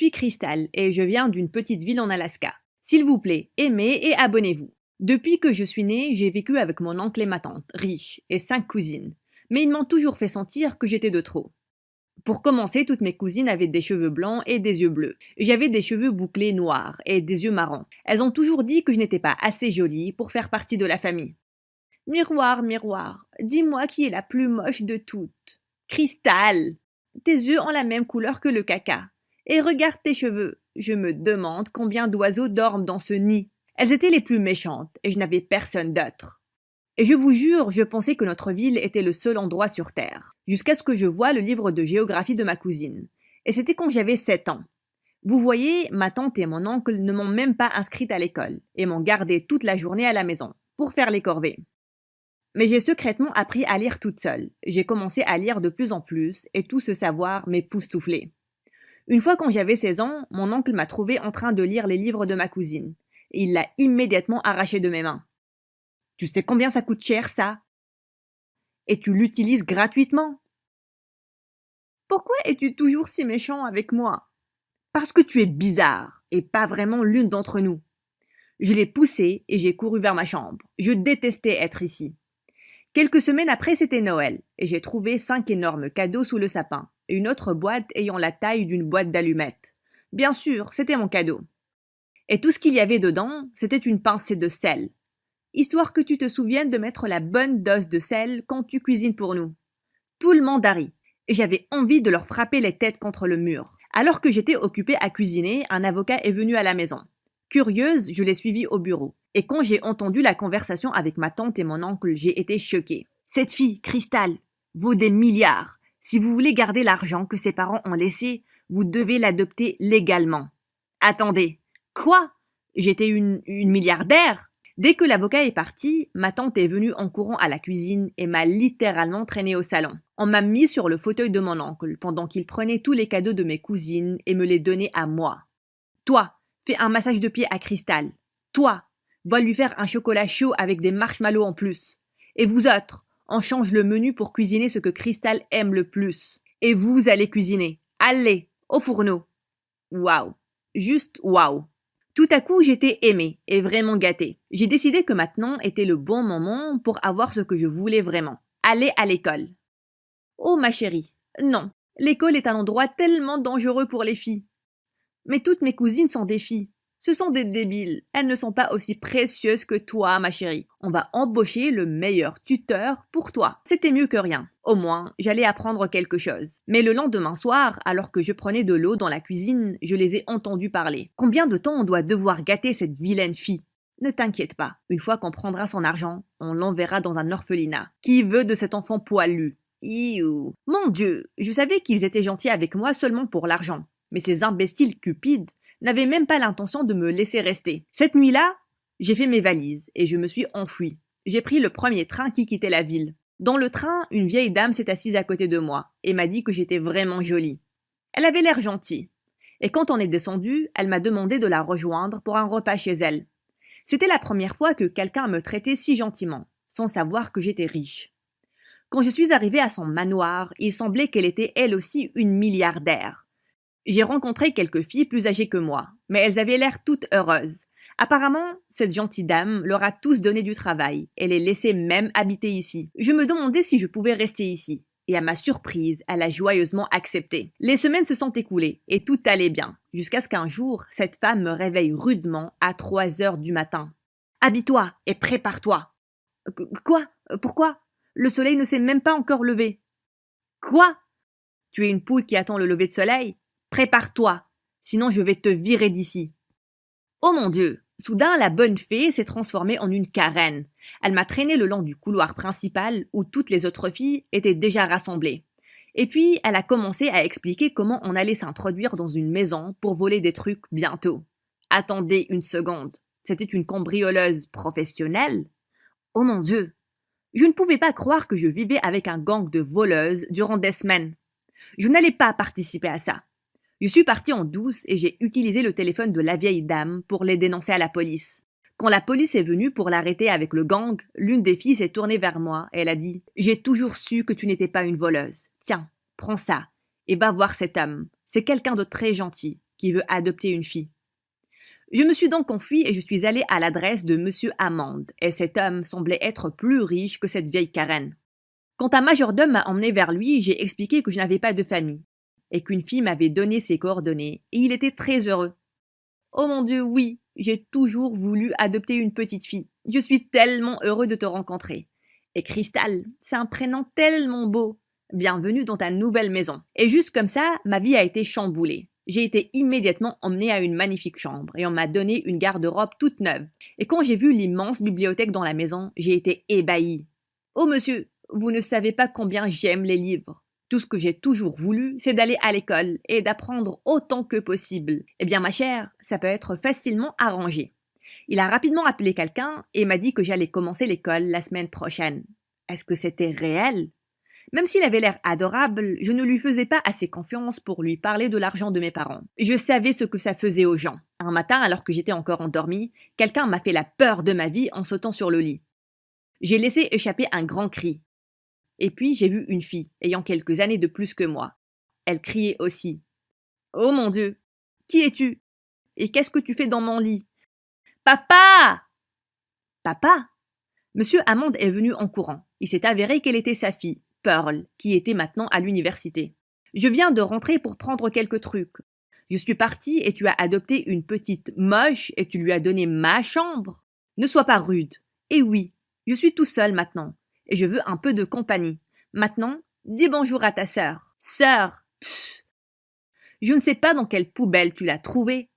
suis Crystal et je viens d'une petite ville en Alaska. S'il vous plaît, aimez et abonnez-vous. Depuis que je suis née, j'ai vécu avec mon oncle et ma tante, riches, et 5 cousines. Mais ils m'ont toujours fait sentir que j'étais de trop. Pour commencer, toutes mes cousines avaient des cheveux blancs et des yeux bleus. J'avais des cheveux bouclés noirs et des yeux marrons. Elles ont toujours dit que je n'étais pas assez jolie pour faire partie de la famille. Miroir, miroir, dis-moi qui est la plus moche de toutes. Cristal, tes yeux ont la même couleur que le caca. Et regarde tes cheveux. Je me demande combien d'oiseaux dorment dans ce nid. Elles étaient les plus méchantes et je n'avais personne d'autre. Et je vous jure, je pensais que notre ville était le seul endroit sur Terre, jusqu'à ce que je voie le livre de géographie de ma cousine. Et c'était quand j'avais 7 ans. Vous voyez, ma tante et mon oncle ne m'ont même pas inscrite à l'école et m'ont gardée toute la journée à la maison, pour faire les corvées. Mais j'ai secrètement appris à lire toute seule. J'ai commencé à lire de plus en plus et tout ce savoir m'époustouflait. Une fois quand j'avais 16 ans, mon oncle m'a trouvé en train de lire les livres de ma cousine. Et il l'a immédiatement arraché de mes mains. Tu sais combien ça coûte cher, ça? Et tu l'utilises gratuitement. Pourquoi es-tu toujours si méchant avec moi? Parce que tu es bizarre et pas vraiment l'une d'entre nous. Je l'ai poussé et j'ai couru vers ma chambre. Je détestais être ici. Quelques semaines après, c'était Noël, et j'ai trouvé 5 énormes cadeaux sous le sapin, et une autre boîte ayant la taille d'une boîte d'allumettes. Bien sûr, c'était mon cadeau. Et tout ce qu'il y avait dedans, c'était une pincée de sel. Histoire que tu te souviennes de mettre la bonne dose de sel quand tu cuisines pour nous. Tout le monde a ri, et j'avais envie de leur frapper les têtes contre le mur. Alors que j'étais occupée à cuisiner, un avocat est venu à la maison. Curieuse, je l'ai suivi au bureau. Et quand j'ai entendu la conversation avec ma tante et mon oncle, j'ai été choquée. Cette fille, Cristal, vaut des milliards. Si vous voulez garder l'argent que ses parents ont laissé, vous devez l'adopter légalement. Attendez, quoi? J'étais une milliardaire? Dès que l'avocat est parti, ma tante est venue en courant à la cuisine et m'a littéralement traînée au salon. On m'a mis sur le fauteuil de mon oncle pendant qu'il prenait tous les cadeaux de mes cousines et me les donnait à moi. Toi, fais un massage de pied à Cristal. Toi, va lui faire un chocolat chaud avec des marshmallows en plus. Et vous autres, on change le menu pour cuisiner ce que Cristal aime le plus. Et vous allez cuisiner. Allez, au fourneau. Waouh. Juste waouh. Tout à coup, j'étais aimée et vraiment gâtée. J'ai décidé que maintenant était le bon moment pour avoir ce que je voulais vraiment. Aller à l'école. Oh ma chérie, non. L'école est un endroit tellement dangereux pour les filles. Mais toutes mes cousines sont des filles. Ce sont des débiles. Elles ne sont pas aussi précieuses que toi, ma chérie. On va embaucher le meilleur tuteur pour toi. C'était mieux que rien. Au moins, j'allais apprendre quelque chose. Mais le lendemain soir, alors que je prenais de l'eau dans la cuisine, je les ai entendus parler. Combien de temps on doit devoir gâter cette vilaine fille? Ne t'inquiète pas. Une fois qu'on prendra son argent, on l'enverra dans un orphelinat. Qui veut de cet enfant poilu? Iou. Mon Dieu, je savais qu'ils étaient gentils avec moi seulement pour l'argent. Mais ces imbéciles cupides n'avaient même pas l'intention de me laisser rester. Cette nuit-là, j'ai fait mes valises et je me suis enfuie. J'ai pris le premier train qui quittait la ville. Dans le train, une vieille dame s'est assise à côté de moi et m'a dit que j'étais vraiment jolie. Elle avait l'air gentille. Et quand on est descendu, elle m'a demandé de la rejoindre pour un repas chez elle. C'était la première fois que quelqu'un me traitait si gentiment, sans savoir que j'étais riche. Quand je suis arrivée à son manoir, il semblait qu'elle était elle aussi une milliardaire. J'ai rencontré quelques filles plus âgées que moi, mais elles avaient l'air toutes heureuses. Apparemment, cette gentille dame leur a tous donné du travail et les laissait même habiter ici. Je me demandais si je pouvais rester ici. Et à ma surprise, elle a joyeusement accepté. Les semaines se sont écoulées et tout allait bien, jusqu'à ce qu'un jour, cette femme me réveille rudement à 3 heures du matin. « Habille-toi et prépare-toi !»« Quoi? Pourquoi? Le soleil ne s'est même pas encore levé. »« Quoi? Tu es une poule qui attend le lever de soleil? Prépare-toi, sinon je vais te virer d'ici. » Oh mon Dieu! Soudain, la bonne fée s'est transformée en une carène. Elle m'a traînée le long du couloir principal où toutes les autres filles étaient déjà rassemblées. Et puis, elle a commencé à expliquer comment on allait s'introduire dans une maison pour voler des trucs bientôt. Attendez une seconde. C'était une cambrioleuse professionnelle? Oh mon Dieu! Je ne pouvais pas croire que je vivais avec un gang de voleuses durant des semaines. Je n'allais pas participer à ça. Je suis partie en douce et j'ai utilisé le téléphone de la vieille dame pour les dénoncer à la police. Quand la police est venue pour l'arrêter avec le gang, l'une des filles s'est tournée vers moi et elle a dit « J'ai toujours su que tu n'étais pas une voleuse. Tiens, prends ça et va voir cet homme. C'est quelqu'un de très gentil qui veut adopter une fille. Je me suis donc enfuie et je suis allée à l'adresse de Monsieur Hammond, et cet homme semblait être plus riche que cette vieille Karen. Quand un majordome m'a emmené vers lui, j'ai expliqué que je n'avais pas de famille, et qu'une fille m'avait donné ses coordonnées, et il était très heureux. Oh mon Dieu, oui, j'ai toujours voulu adopter une petite fille. Je suis tellement heureux de te rencontrer. Et Crystal, c'est un prénom tellement beau. Bienvenue dans ta nouvelle maison. Et juste comme ça, ma vie a été chamboulée. J'ai été immédiatement emmenée à une magnifique chambre et on m'a donné une garde-robe toute neuve. Et quand j'ai vu l'immense bibliothèque dans la maison, j'ai été ébahie. Oh monsieur, vous ne savez pas combien j'aime les livres. Tout ce que j'ai toujours voulu, c'est d'aller à l'école et d'apprendre autant que possible. Eh bien, ma chère, ça peut être facilement arrangé. Il a rapidement appelé quelqu'un et m'a dit que j'allais commencer l'école la semaine prochaine. Est-ce que c'était réel? Même s'il avait l'air adorable, je ne lui faisais pas assez confiance pour lui parler de l'argent de mes parents. Je savais ce que ça faisait aux gens. Un matin, alors que j'étais encore endormie, quelqu'un m'a fait la peur de ma vie en sautant sur le lit. J'ai laissé échapper un grand cri. Et puis j'ai vu une fille, ayant quelques années de plus que moi. Elle criait aussi. « Oh mon Dieu! Qui es-tu? Et qu'est-ce que tu fais dans mon lit? Papa! » Papa? Monsieur Hammond est venu en courant. Il s'est avéré qu'elle était sa fille, Pearl, qui était maintenant à l'université. « Je viens de rentrer pour prendre quelques trucs. Je suis partie et tu as adopté une petite moche et tu lui as donné ma chambre. Ne sois pas rude. Et oui, je suis tout seul maintenant. Et je veux un peu de compagnie. Maintenant, dis bonjour à ta sœur. Sœur, pfff. Je ne sais pas dans quelle poubelle tu l'as trouvée,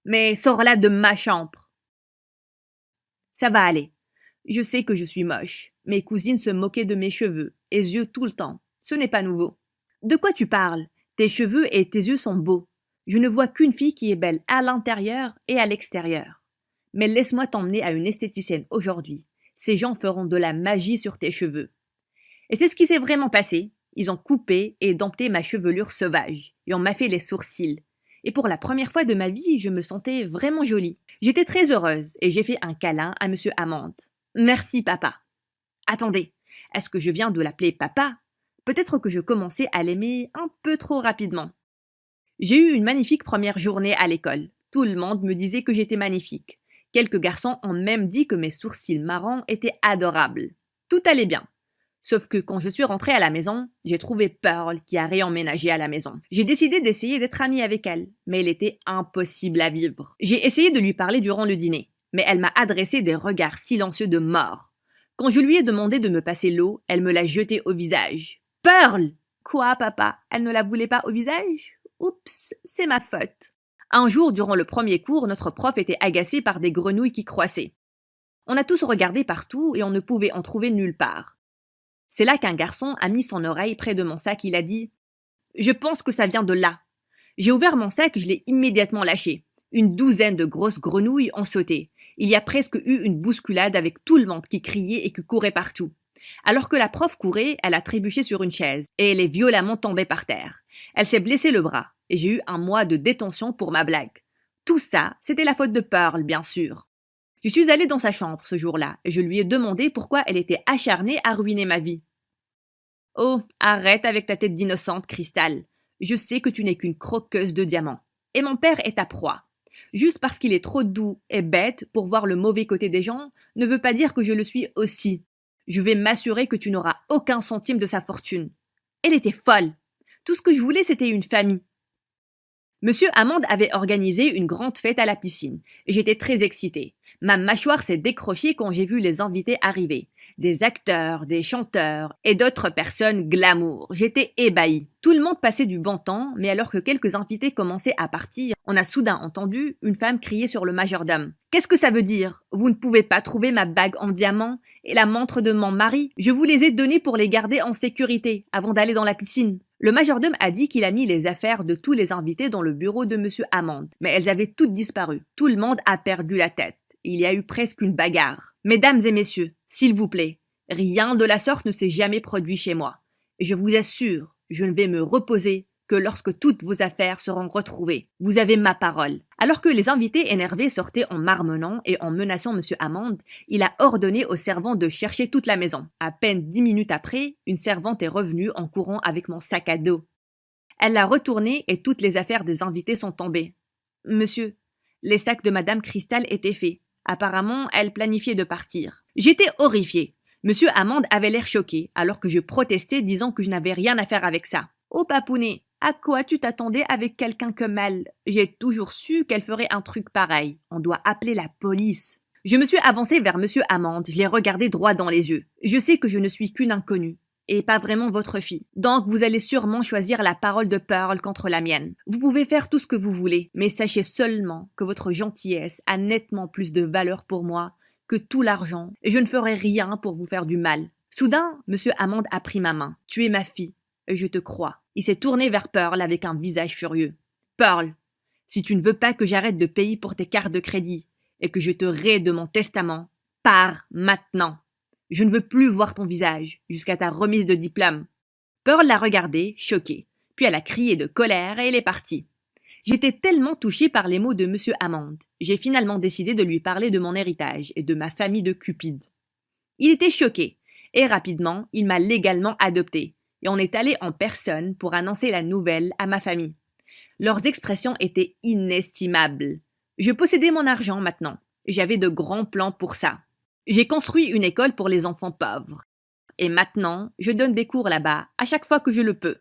mais sors-la de ma chambre. Ça va aller. Je sais que je suis moche. Mes cousines se moquaient de mes cheveux et yeux tout le temps. Ce n'est pas nouveau. De quoi tu parles? Tes cheveux et tes yeux sont beaux. Je ne vois qu'une fille qui est belle à l'intérieur et à l'extérieur. Mais laisse-moi t'emmener à une esthéticienne aujourd'hui. Ces gens feront de la magie sur tes cheveux. Et c'est ce qui s'est vraiment passé. Ils ont coupé et dompté ma chevelure sauvage et on m'a fait les sourcils. Et pour la première fois de ma vie, je me sentais vraiment jolie. J'étais très heureuse et j'ai fait un câlin à Monsieur Hammond. Merci, papa. Attendez, est-ce que je viens de l'appeler papa? Peut-être que je commençais à l'aimer un peu trop rapidement. J'ai eu une magnifique première journée à l'école. Tout le monde me disait que j'étais magnifique. Quelques garçons ont même dit que mes sourcils marrons étaient adorables. Tout allait bien. Sauf que quand je suis rentrée à la maison, j'ai trouvé Pearl qui a réemménagé à la maison. J'ai décidé d'essayer d'être amie avec elle, mais elle était impossible à vivre. J'ai essayé de lui parler durant le dîner, mais elle m'a adressé des regards silencieux de mort. Quand je lui ai demandé de me passer l'eau, elle me l'a jetée au visage. « Pearl !»« Quoi, papa? Elle ne la voulait pas au visage? Oups, c'est ma faute. » Un jour, durant le premier cours, notre prof était agacé par des grenouilles qui croissaient. On a tous regardé partout et on ne pouvait en trouver nulle part. C'est là qu'un garçon a mis son oreille près de mon sac. Il a dit « Je pense que ça vient de là. » J'ai ouvert mon sac et je l'ai immédiatement lâché. Une douzaine de grosses grenouilles ont sauté. Il y a presque eu une bousculade avec tout le monde qui criait et qui courait partout. Alors que la prof courait, elle a trébuché sur une chaise et elle est violemment tombée par terre. Elle s'est blessé le bras et j'ai eu un mois de détention pour ma blague. Tout ça, c'était la faute de Pearl, bien sûr. Je suis allée dans sa chambre ce jour-là et je lui ai demandé pourquoi elle était acharnée à ruiner ma vie. « Oh, arrête avec ta tête d'innocente, Crystal. Je sais que tu n'es qu'une croqueuse de diamants. Et mon père est ta proie. Juste parce qu'il est trop doux et bête pour voir le mauvais côté des gens ne veut pas dire que je le suis aussi. Je vais m'assurer que tu n'auras aucun centime de sa fortune. » Elle était folle. Tout ce que je voulais, c'était une famille. Monsieur Hammond avait organisé une grande fête à la piscine et j'étais très excitée. Ma mâchoire s'est décrochée quand j'ai vu les invités arriver. Des acteurs, des chanteurs et d'autres personnes glamour. J'étais ébahie. Tout le monde passait du bon temps, mais alors que quelques invités commençaient à partir, on a soudain entendu une femme crier sur le majordome. « Qu'est-ce que ça veut dire? Vous ne pouvez pas trouver ma bague en diamant et la montre de mon mari? Je vous les ai données pour les garder en sécurité avant d'aller dans la piscine. » Le majordome a dit qu'il a mis les affaires de tous les invités dans le bureau de Monsieur Hammond, mais elles avaient toutes disparu. Tout le monde a perdu la tête. Il y a eu presque une bagarre. Mesdames et messieurs, s'il vous plaît, rien de la sorte ne s'est jamais produit chez moi. Et je vous assure, je ne vais me reposer que lorsque toutes vos affaires seront retrouvées. Vous avez ma parole. Alors que les invités énervés sortaient en marmonnant et en menaçant Monsieur Hammond, il a ordonné aux servantes de chercher toute la maison. À peine 10 minutes après, une servante est revenue en courant avec mon sac à dos. Elle l'a retourné et toutes les affaires des invités sont tombées. Monsieur, les sacs de Madame Cristal étaient faits. Apparemment, elle planifiait de partir. J'étais horrifiée. Monsieur Amande avait l'air choqué, alors que je protestais disant que je n'avais rien à faire avec ça. Oh papounet, à quoi tu t'attendais avec quelqu'un comme elle? J'ai toujours su qu'elle ferait un truc pareil. On doit appeler la police. Je me suis avancée vers Monsieur Amande, je l'ai regardé droit dans les yeux. Je sais que je ne suis qu'une inconnue, et pas vraiment votre fille. Donc vous allez sûrement choisir la parole de Pearl contre la mienne. Vous pouvez faire tout ce que vous voulez, mais sachez seulement que votre gentillesse a nettement plus de valeur pour moi que tout l'argent, et je ne ferai rien pour vous faire du mal. Soudain, Monsieur Amande a pris ma main. Tu es ma fille, et je te crois. Il s'est tourné vers Pearl avec un visage furieux. Pearl, si tu ne veux pas que j'arrête de payer pour tes cartes de crédit et que je te raie de mon testament, pars maintenant. Je ne veux plus voir ton visage jusqu'à ta remise de diplôme. Pearl l'a regardé, choquée. Puis elle a crié de colère et elle est partie. J'étais tellement touchée par les mots de Monsieur Amande. J'ai finalement décidé de lui parler de mon héritage et de ma famille de Cupide. Il était choqué et rapidement, il m'a légalement adoptée et on est allé en personne pour annoncer la nouvelle à ma famille. Leurs expressions étaient inestimables. Je possédais mon argent maintenant. J'avais de grands plans pour ça. J'ai construit une école pour les enfants pauvres. Et maintenant, je donne des cours là-bas à chaque fois que je le peux.